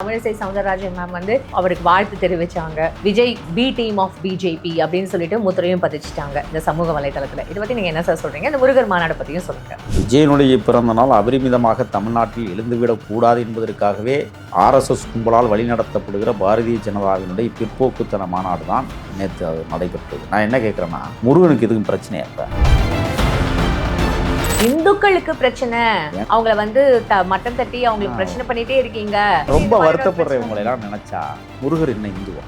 Tamilisai Soundararajan ma'am வந்து அவருக்கு வாழ்த்து தெரிவிச்சாங்க. Vijay B team of BJP அப்படின்னு சொல்லிட்டு முத்திரையும் பதிச்சிட்டாங்க இந்த சமூக வலைதளத்துல. இதை பத்தி நீங்க என்ன சார் சொல்றீங்க? இந்த முருகர் மாநாடு பத்தியும் சொல்லுங்க. விஜயனுடைய பிறந்த நாள் அபரிமிதமாக தமிழ்நாட்டில் எழுந்துவிடக் கூடாது என்பதற்காகவே RSS கும்பலால் வழிநடத்தப்படுகிற பாரதிய ஜனதாவினுடைய பிற்போக்குத்தன மாநாடு தான் நேற்று அது நடைபெற்றது. நான் என்ன கேட்குறேன்னா, முருகனுக்கு எதுவும் பிரச்சனை அப்ப? இந்துக்களுக்கு பிரச்சனை, அவங்கள வந்து மட்டம் தட்டி அவங்களுக்கு பிரச்சனை பண்ணிட்டே இருக்கீங்க. ரொம்ப வருத்தப்படுற உங்களை எல்லாம் நினைச்சா முருகர் என்ன இந்துவா?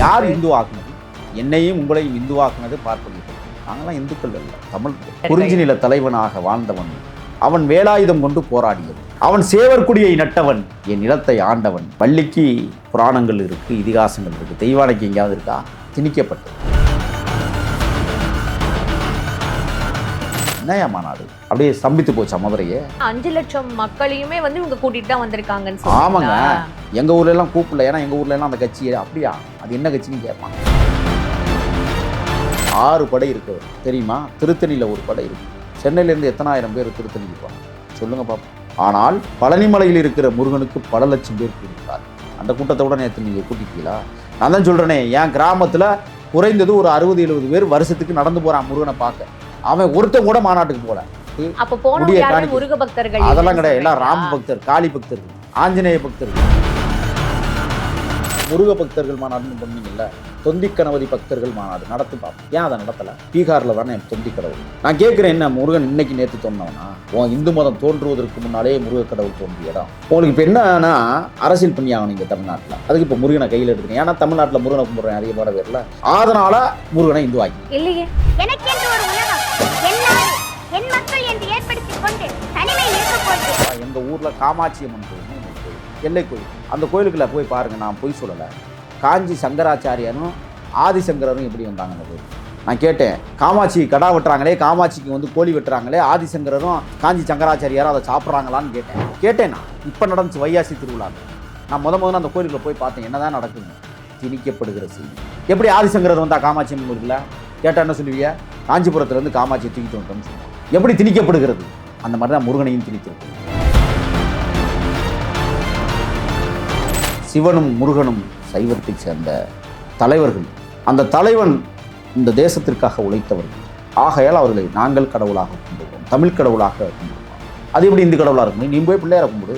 யார் இந்து ஆக்குனது? என்னையும் உங்களையும் இந்துவாக்குனது பார்ப்பது. நாங்களாம் இந்துக்கள் அல்ல, தமிழ். குறிஞ்சி நில தலைவனாக வாழ்ந்தவன், அவன் வேலாயுதம் கொண்டு போராடியவன், அவன் சேவற்குடியை நட்டவன், என் நிலத்தை ஆண்டவன். பள்ளிக்கு புராணங்கள் இருக்கு, இதிகாசங்கள் இருக்கு, தெய்வானைக்கு எங்கேயாவது இருக்கா? திணிக்கப்பட்டது. என்னையா மாநாடு அப்படியே ஸ்தம்பித்து போச்சா மதுரையே? 5 லட்சம் மக்களையுமே வந்து இவங்க கூட்டிட்டு தான் வந்திருக்காங்கன்னு. ஆமாங்க, எங்க ஊர்ல எல்லாம் கூப்பிடல. ஏன்னா எங்க ஊர்ல எல்லாம் அந்த கட்சியே அப்படியா, அது என்ன கட்சின்னு கேட்பாங்க. 6 படை இருக்கு தெரியுமா? திருத்தணியில் ஒரு படை இருக்கு. சென்னையிலேருந்து எத்தனாயிரம் பேர் திருத்தணிக்கு போவாங்க சொல்லுங்க பாப்போம். ஆனால் பழனிமலையில் இருக்கிற முருகனுக்கு பல லட்சம் பேர் கூட்டியிருக்காரு. அந்த கூட்டத்தை விட நேற்று நீங்கள் கூட்டிட்டீங்களா? நான் தான் சொல்கிறேனே, என் கிராமத்தில் குறைந்தது ஒரு 60-70 பேர் வருஷத்துக்கு நடந்து போகிறான் முருகனை பார்க்க. அவன் ஒருத்தன் கூட மாநாட்டுக்கு போல. முருக பக்தர்கள் அதெல்லாம் கிடையாது, எல்லாம் ராம பக்தர், காளி பக்தர்கள், ஆஞ்சநேய பக்தர்கள். முருக பக்தர்கள் மாநாடுன்னு பண்ணீங்கல்ல, தொந்தி கணபதி பக்தர்கள் மாநாடு நடத்தி பார்ப்போம். ஏன் அதை நடத்தலை? பீகாரில் தானே தொந்தி கடவுள். நான் கேட்குறேன், என்ன முருகன் இன்னைக்கு நேற்று சொன்னவனா? உன் இந்து மதம் தோன்றுவதற்கு முன்னாலே முருக கடவுள் தோன்றிய இடம். உங்களுக்கு இப்போ என்னன்னா, அரசியல் பண்ணி ஆகணும் இங்கே தமிழ்நாட்டில். அதுக்கு இப்போ முருகனை கையில் எடுத்துக்கணும். ஏன்னா தமிழ்நாட்டில் முருகனை கும்பிட்றேன் அதிகமான பேர்ல, அதனால முருகனை இந்து ஆகி இல்லையே. எங்க ஊர்ல காமாட்சி அம்மன் கோயில், எல்லை கோயில், அந்த கோயிலுக்குள்ள போய் பாருங்க. நான் போய் சொல்லலை, காஞ்சி சங்கராச்சாரியனும் ஆதிசங்கரரும் எப்படி வந்தாங்க அந்த கோயில். நான் கேட்டேன், காமாட்சி கடா வெட்டுறாங்களே, காமாட்சிக்கு வந்து கோழி வெட்டுறாங்களே, ஆதிசங்கரரும் காஞ்சி சங்கராச்சாரியாரும் அதை சாப்பிட்றாங்களான்னு கேட்டேன். நான் இப்போ நடந்துச்சு வையாசி திருவிழா. நான் முதல்ல அந்த கோயிலுக்குள்ள போய் பார்த்தேன், என்னதான் நடக்குது. திணிக்கப்படுகிற செய்தி. எப்படி ஆதிசங்கரர் வந்தா காமாட்சி அம்மன் கோயிலுக்குள்ள கேட்டால் என்ன சொல்லுவீங்க? காஞ்சிபுரத்துலேருந்து காமாட்சியை தூக்கிட்டு வந்துட்டோம்னு சொல்லுவாங்க. எப்படி திணிக்கப்படுகிறது? அந்த மாதிரி தான் முருகனையும் திணித்திருக்கு. சிவனும் முருகனும் சைவத்தை சேர்ந்த தலைவர்கள். அந்த தலைவன் இந்த தேசத்திற்காக உழைத்தவர்கள். ஆகையால் அவர்களை நாங்கள் கடவுளாக கும்பிடுவோம், தமிழ் கடவுளாக கும்பிடுவோம். அது எப்படி இந்து கடவுளாக இருக்கும்? நீ போய் பிள்ளையார கும்பிடு.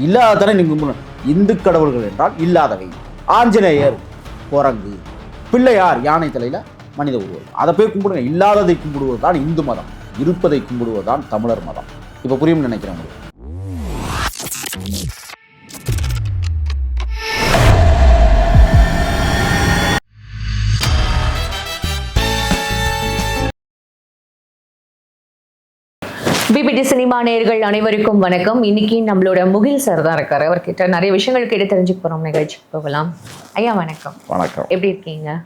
இல்லாததானே நீ கும்பிடு. இந்து கடவுள்கள் என்றால் இல்லாதவை. ஆஞ்சநேயர் குரங்கு, பிள்ளையார் யானை தலையில மனித உருவம். அதை போய் கும்பிடுங்க. இல்லாததை கும்பிடுவது தான் இந்து மதம், இருப்பதை கும்பிடுவது தான் தமிழர் மதம். இப்போ புரியும்னு நினைக்கிறேன் உங்களுக்கு. பிபிடி சினிமா நேயர்கள் அனைவருக்கும் வணக்கம். இன்னைக்கு நம்மளோட முகில் சார் தான் இருக்காரு. அவர்கிட்ட நிறைய விஷயங்கள் கேட்டு தெரிஞ்சுக்க போறோம். நிகழ்ச்சி போகலாம். ஐயா வணக்கம். வணக்கம். எப்படி இருக்கீங்க?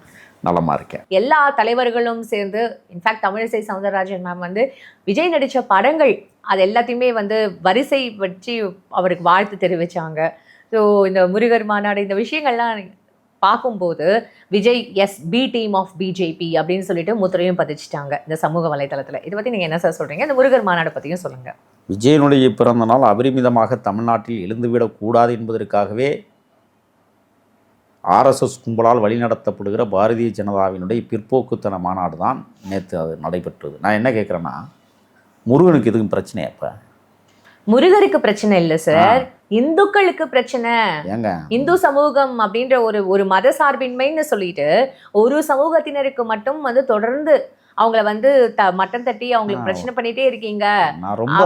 நலமா இருக்கேன். எல்லா தலைவர்களும் சேர்ந்து, இன்ஃபேக்ட் தமிழிசை சவுந்தரராஜன் மேம் வந்து விஜய் நடித்த படங்கள் அது எல்லாத்தையுமே வந்து வரிசை வச்சு அவருக்கு வாழ்த்து தெரிவிச்சாங்க. ஸோ இந்த முருகர் மாநாடு இந்த விஷயங்கள்லாம் பார்க்கும்போது Vijay B team of BJP அப்படின்னு சொல்லிட்டு முத்திரையும் பதிச்சிட்டாங்க இந்த சமூக வலைதளத்தில். இதை பற்றி நீங்கள் என்ன சார் சொல்கிறீங்க? இந்த முருகர் மாநாடு பற்றியும் சொல்லுங்கள். விஜயனுடைய பிறந்த நாள் அபரிமிதமாக தமிழ்நாட்டில் எழுந்துவிடக் கூடாது என்பதற்காகவே RSS கும்பலால் வழிநடத்தப்படுகிற பாரதிய ஜனதாவினுடைய பிற்போக்குத்தன மாநாடு தான் நேற்று அது நடைபெற்றது. நான் என்ன கேட்குறேன்னா, முருகனுக்கு எதுவும் பிரச்சனை அப்ப? முருகருக்கு பிரச்சனை இல்லை சார், இந்துக்களுக்கு பிரச்சனை. ஏங்க, இந்து சமூகம் அப்படின்ற ஒரு மத சார்பின்மைன்னு சொல்லிட்டு ஒரு சமூகத்தினருக்கு மட்டும் வந்து தொடர்ந்து அவங்கள வந்து மட்டம் தட்டி அவங்களுக்கு பிரச்சனை பண்ணிட்டே இருக்கீங்க. நான் ரொம்ப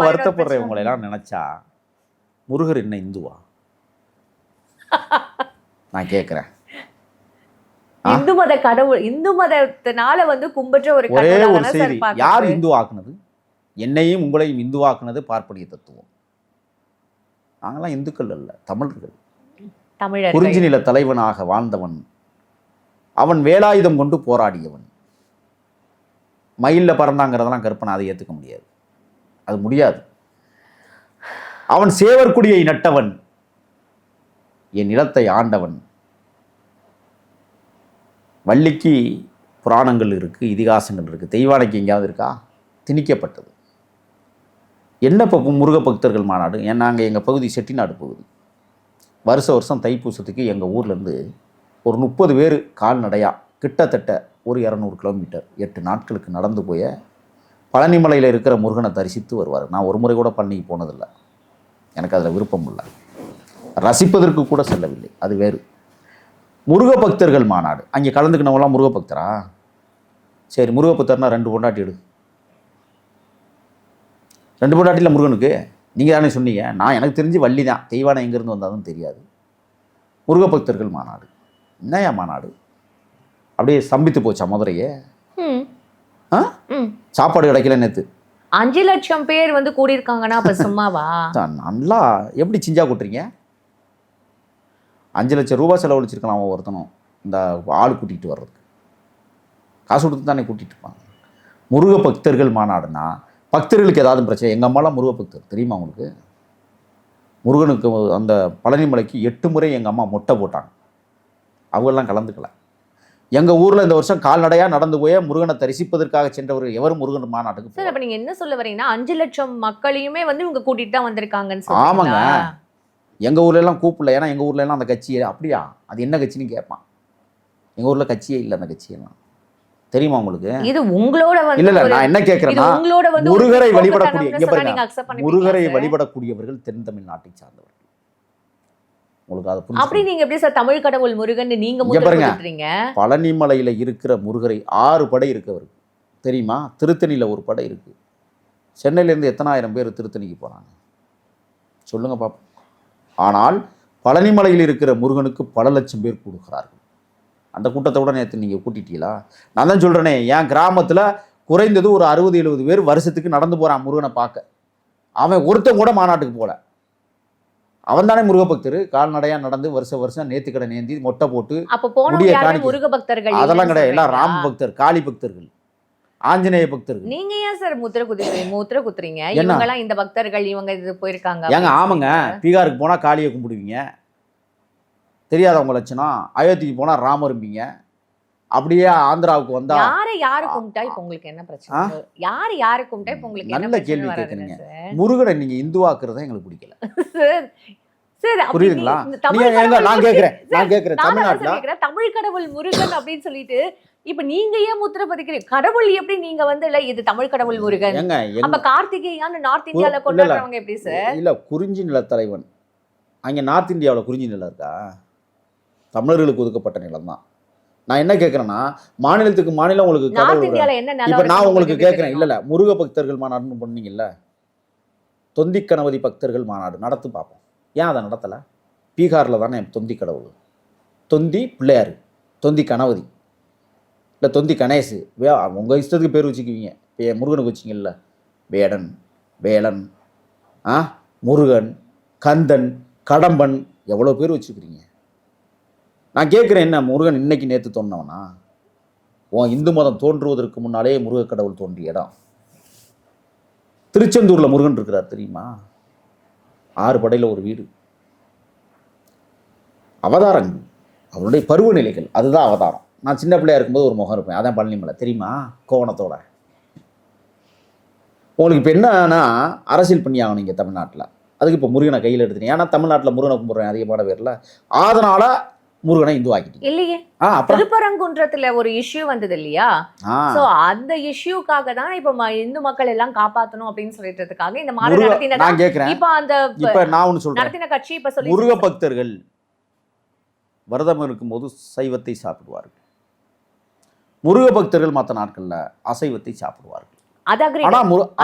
வருத்தப்படுறேன் உங்களை எல்லாம் நினைச்சா. முருகர் என்ன இந்துவா? நான் கேட்கிறேன். இந்து மத கடவுள், இந்து மதத்தினால வந்து கும்பிட்ட ஒரு செய்தி. யார் இந்து ஆக்குனது? என்னையும் உங்களையும் இந்துவாக்குனது பார்ப்பனிய தத்துவம். நாங்களாம் இந்துக்கள் அல்ல, தமிழர்கள். குறிஞ்சி நில தலைவனாக வாழ்ந்தவன், அவன் வேலாயுதம் கொண்டு போராடியவன். மயிலில் பறந்தாங்கிறதெல்லாம் கற்பனை, அதை ஏற்றுக்க முடியாது, அது முடியாது. அவன் சேவற்குடியை நட்டவன், என் நிலத்தை ஆண்டவன். வள்ளிக்கு புராணங்கள் இருக்கு, இதிகாசங்கள் இருக்கு, தெய்வானைக்கு எங்கேயாவது இருக்கா? திணிக்கப்பட்டது. என்ன இப்போ முருக பக்தர்கள் மாநாடு? நாங்கள் எங்கள் பகுதி செட்டிநாடு பகுதி. வருஷம் தைப்பூசத்துக்கு எங்கள் ஊர்லேருந்து ஒரு 30 பேர் கால்நடையாக கிட்டத்தட்ட ஒரு 200 கிலோமீட்டர் 8 நாட்களுக்கு நடந்து போய பழனிமலையில் இருக்கிற முருகனை தரிசித்து வருவார். நான் ஒரு முறை கூட பழனிக்கு போனதில்லை. எனக்கு அதில் விருப்பம் இல்லை. ரசிப்பதற்கு கூட செல்லவில்லை. அது வேறு. முருக பக்தர்கள் மாநாடு. அங்கே கலந்துக்கினவங்களாம் முருக பக்தரா? சரி, முருக பக்தர்னா 2 பொண்டாட்டி எடு. 2 பொண்டாட்டியில் முருகனுக்கு நீங்கள் தானே சொன்னீங்க. நான் எனக்கு தெரிஞ்சு வள்ளி தான். தெய்வானை எங்கேருந்து வந்தாலும் தெரியாது. முருக பக்தர்கள் மாநாடு என்னையா மாநாடு? அப்படியே ஸ்தம்பித்து போச்சா மதுரையே? சாப்பாடு கிடைக்கல நேற்று. 5 லட்சம் பேர் வந்து கூடியிருக்காங்கன்னா அப்போ சும்மாவா? நல்லா எப்படி சிஞ்சா கூட்டுறீங்க? 5 லட்சம் ரூபாய் செலவழிச்சிருக்கலாம் அவன் ஒருத்தனும் இந்த ஆள் கூட்டிகிட்டு வர்றதுக்கு. காசு கொடுத்து தானே கூட்டிகிட்டு இருப்பாங்க. முருக பக்தர்கள் மாநாடுனா பக்தர்களுக்கு ஏதாவது பிரச்சனை? எங்கள் அம்மாலாம் முருக பக்தர் தெரியுமா உங்களுக்கு? முருகனுக்கு அந்த பழனிமலைக்கு 8 முறை எங்கள் அம்மா மொட்டை போட்டாங்க. அவங்கெல்லாம் கலந்துக்கல. எங்கள் ஊரில் இந்த வருஷம் கால்நடையாக நடந்து போய் முருகனை தரிசிப்பதற்காக சென்றவர் எவரும் முருகன் மாநாட்டுக்கு. சார், அப்போ நீங்கள் என்ன சொல்ல வரீங்கன்னா 5 லட்சம் மக்களையுமே வந்து இவங்க கூட்டிகிட்டு தான் வந்திருக்காங்கன்னு? ஆமாங்க. எங்கள் ஊர்லெல்லாம் கூப்பிடல. ஏன்னா எங்கள் ஊர்லெல்லாம் அந்த கட்சி அப்படியா, அது என்ன கட்சின்னு கேட்பான். எங்கள் ஊரில் கட்சியே இல்லை. அந்த கட்சியெல்லாம் தெரியுமா உங்களுக்கு? இது உங்களோட வந்து இல்ல நான் என்ன கேட்கிறேன்னா, முருகரை வழிபடக்கூடிய முருகரை வழிபடக்கூடியவர்கள் தென் தமிழ்நாட்டை சார்ந்தவர்கள். உங்களுக்கு அது புரியுது? அப்படி நீங்க எப்படி சார் தமிழ் கடவுள் முருகன் நீங்க முத்திரையிடுறீங்க? பழனிமலையில இருக்கிற முருகரை 6 படை இருக்கு அவருக்கு தெரியுமா? திருத்தணியில ஒரு படை இருக்கு. சென்னையில இருந்து எத்தனை ஆயிரம் பேர் திருத்தணிக்கு போறாங்க சொல்லுங்க பாப்போம். ஆனால் பழனிமலையில் இருக்கிற முருகனுக்கு பல லட்சம் பேர் கொடுக்கிறார்கள். அந்த கூட்டத்தை கூட நேற்று நீங்கள் கூட்டிட்டீங்களா? நான் தான் சொல்கிறேனே, என் கிராமத்தில் குறைந்தது ஒரு 60-70 பேர் வருஷத்துக்கு நடந்து போகிறான் முருகனை பார்க்க. அவன் ஒருத்தன் கூட மாநாட்டுக்கு போகல. அவன் தானே முருக பக்தர். கால்நடையாக நடந்து வருஷம் நேர்த்திக்கடை நேந்தி மொட்டை போட்டு முருக பக்தர்கள். அதெல்லாம் கிடையாது. எல்லாம் ராம பக்தர், காளி பக்தர்கள், ஆஞ்சநேய பக்தர்கள். நீங்க ஏன் சார் முத்திரை குத்துறீங்க? இவங்கெல்லாம் இந்த பக்தர்கள், இவங்க இது போயிருக்காங்க ஏங்க? ஆமாங்க. பீகாருக்கு போனால் காளியை கும்பிடுவீங்க, தெரியாதவங்க லட்சணம். அயோத்திக்கு போனால் ராமரும்பீங்க. அப்படியே ஆந்திராவுக்கு வந்தா யாரு கும்பிட்டா இப்போ உங்களுக்கு என்ன பிரச்சனை? யாரு கும்பிட்டா இப்போ உங்களுக்கு நல்ல கேள்வி கேட்குறீங்க. முருகனை நீங்க இந்துவாக்குறத எங்களுக்கு பிடிக்கல. புரியுதுங்களா? நான் கேட்கிறேன் தமிழ் கடவுள் முருகன் அப்படின்னு சொல்லிட்டு இப்ப நீங்க ஏன் முத்திரை பதிக்கிறீங்க? கடவுள் எப்படி நீங்க வந்து இல்ல இது தமிழ் கடவுள் முருகன், அப்ப கார்த்திகேயான்னு நார்த் இந்தியால கொண்டாடுறவங்க எப்படி சார்? இல்ல, குறிஞ்சி நில தலைவன். அங்க நார்த் இந்தியாவில் குறிஞ்சி நிலம் இருக்கா? தமிழர்களுக்கு ஒதுக்கப்பட்ட நிலம் தான். நான் என்ன கேட்குறேன்னா, மாநிலத்துக்கு மாநிலம் உங்களுக்கு இப்போ நான் உங்களுக்கு கேட்குறேன். இல்லை முருக பக்தர்கள் மாநாடுன்னு பண்ணீங்கல்ல, தொந்தி கணபதி பக்தர்கள் மாநாடு நடத்து பார்ப்போம். ஏன் அதை நடத்தலை? பீகாரில் தானே தொந்தி கடவுள், தொந்தி பிள்ளையார், தொந்தி கணபதி, இல்லை தொந்தி கணேசு. உங்கள் இஷ்டத்துக்கு பேர் வச்சுக்குவீங்க. இப்போ முருகனுக்கு வச்சிங்கல்ல, வேடன், வேலன், முருகன், கந்தன், கடம்பன், எவ்வளோ பேர் வச்சுக்கிறீங்க. நான் கேட்குறேன், என்ன முருகன் இன்னைக்கு நேற்று தோன்றவனா? இந்து மதம் தோன்றுவதற்கு முன்னாலே முருக கடவுள் தோன்றிய இடம். திருச்செந்தூரில் முருகன் இருக்கிறார் தெரியுமா? 6 படையில் ஒரு வீடு. அவதாரங்கள், அவருடைய பருவநிலைகள், அதுதான் அவதாரம். நான் சின்ன பிள்ளையா இருக்கும்போது ஒரு முகம் இருப்பேன், அதான் பழனிமலை தெரியுமா? கோவணத்தோட. உங்களுக்கு இப்போ என்னன்னா அரசியல் பண்ணி ஆகணும் இங்கே தமிழ்நாட்டில். அதுக்கு இப்போ முருகனை கையில் எடுத்துட்டீங்க. ஏன்னா தமிழ்நாட்டில் முருகனை கும்பிட்றேன் அதிகமான பேரில், அதனால முருகனை இந்து ஆக்கிட்டீங்க இல்லையே? திருப்பரங்குன்றத்துல ஒரு இஷ்யூ வந்தது இல்லையா? சோ அந்த இஷ்யூக்காக தான் இப்ப இந்து மக்கள் எல்லாம் காப்பாத்தணும் அப்படின்னு சொல்லிட்டதுக்காக இந்த மாதிரி நடத்தின. நான் கேக்குறேன், இப்ப நான் ஒன்னு சொல்றேன், நடத்தின கட்சி இப்ப சொல்லி முருக பக்தர்கள் விரதம் இருக்கும்போது சைவத்தை சாப்பிடுவார்கள். முருக பக்தர்கள் மற்ற நாட்கள்ல அசைவத்தை சாப்பிடுவார்கள்.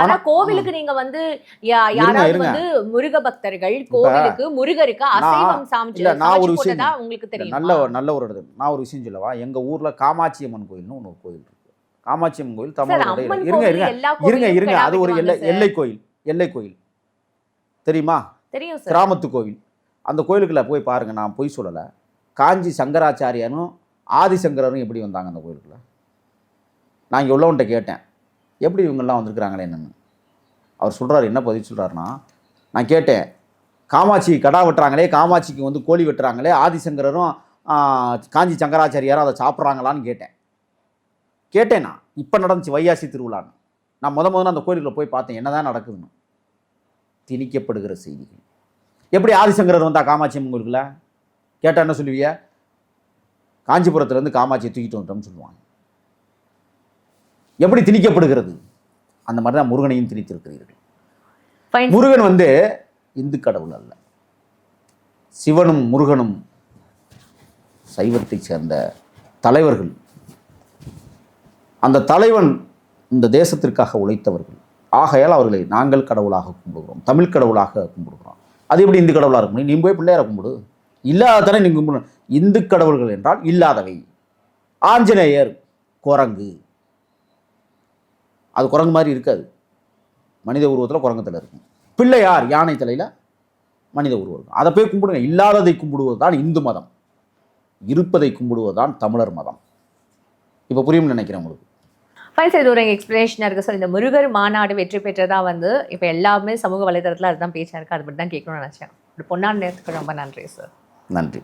ஆனா கோவிலுக்கு நீங்க வந்து யாராவது வந்து முருக பக்தர்கள் கோவிலுக்கு முருகருக்கு அசைவம் சாப்பிட்டதா உங்களுக்கு தெரியும்? நல்ல ஒரு இடத்துல நான் ஒரு விஷயம் சொல்லவா? எங்க ஊர்ல காமாட்சி அம்மன் கோயில்னு ஒரு கோயில் இருக்கு. காமாட்சி அம்மன் கோயில் தமிழ் இருங்க, அது ஒரு எல்லை கோயில் தெரியுமா? தெரியும், கிராமத்து கோவில். அந்த கோயிலுக்குள்ள போய் பாருங்க, நான் பொய் சொல்லல. காஞ்சி சங்கராச்சாரியனும் ஆதிசங்கரரும் எப்படி வந்தாங்க அந்த கோயிலுக்குள்ள? நான் இங்கே உள்ளவன்ட்ட கேட்டேன், எப்படி இவங்கெல்லாம் வந்திருக்கிறாங்களே என்னன்னு. அவர் சொல்கிறார், என்ன பதில் சொல்கிறாருன்னா, நான் கேட்டேன், காமாட்சி கடா வெட்டுறாங்களே, காமாட்சிக்கு வந்து கோழி வெட்டுறாங்களே, ஆதிசங்கரரும் காஞ்சி சங்கராச்சாரியாரும் அதை சாப்பிட்றாங்களான்னு கேட்டேன். நான் இப்போ நடந்துச்சு வையாசி திருவிழான்னு. நான் முதல்ல அந்த கோயிலுக்குள்ள போய் பார்த்தேன் என்ன தான் நடக்குதுன்னு. திணிக்கப்படுகிற செய்திகள். எப்படி ஆதிசங்கரர் வந்தா காமாட்சி அம்மன் கோயிலுக்குள்ள கேட்டால் என்ன சொல்லுவிய? காஞ்சிபுரத்துலேருந்து காமாட்சியை தூக்கிட்டு வந்துட்டோம்னு சொல்லுவாங்க. எப்படி திணிக்கப்படுகிறது? அந்த மாதிரி தான் முருகனையும் திணித்திருக்கிறீர்கள். Fine. முருகன் வந்து இந்து கடவுள் அல்ல. சிவனும் முருகனும் சைவத்தை சேர்ந்த தலைவர்கள். அந்த தலைவன் இந்த தேசத்திற்காக உழைத்தவர்கள். ஆகையால் அவர்களை நாங்கள் கடவுளாக கும்பிடுகிறோம், தமிழ் கடவுளாக கும்பிடுகிறோம். அது எப்படி இந்து கடவுளாக இருக்க முடியும்? நீ போய் பிள்ளையார கும்பிடு. இல்லாததானே நீ கும்பிடு. இந்து கடவுள்கள் என்றால் இல்லாதவை. ஆஞ்சநேயர் குரங்கு, அது குரங்கு மாதிரி இருக்காது, மனித உருவத்தில் குரங்கத்தில் இருக்கும். பிள்ளையார் யானை தலையில் மனித உருவம் இருக்கும். அதை போய் கும்பிடுங்க. இல்லாததை கும்பிடுவது தான் இந்து மதம், இருப்பதை கும்பிடுவது தான் தமிழர் மதம். இப்போ புரியும்னு நினைக்கிறேன் உங்களுக்கு. ஃபைன் சார், இது ஒரு எக்ஸ்பிளனேஷனாக இருக்குது. ஸோ இந்த முருகர் மாநாடு வெற்றி பெற்றதா வந்து இப்போ எல்லாமே சமூக வலைதளத்தில் அதுதான் பேச்சா இருக்குது. அதை பற்றி தான் கேட்கணும்னு நினச்சேன். ஒரு பொன்னான நேரத்துக்கு ரொம்ப நன்றி சார். நன்றி.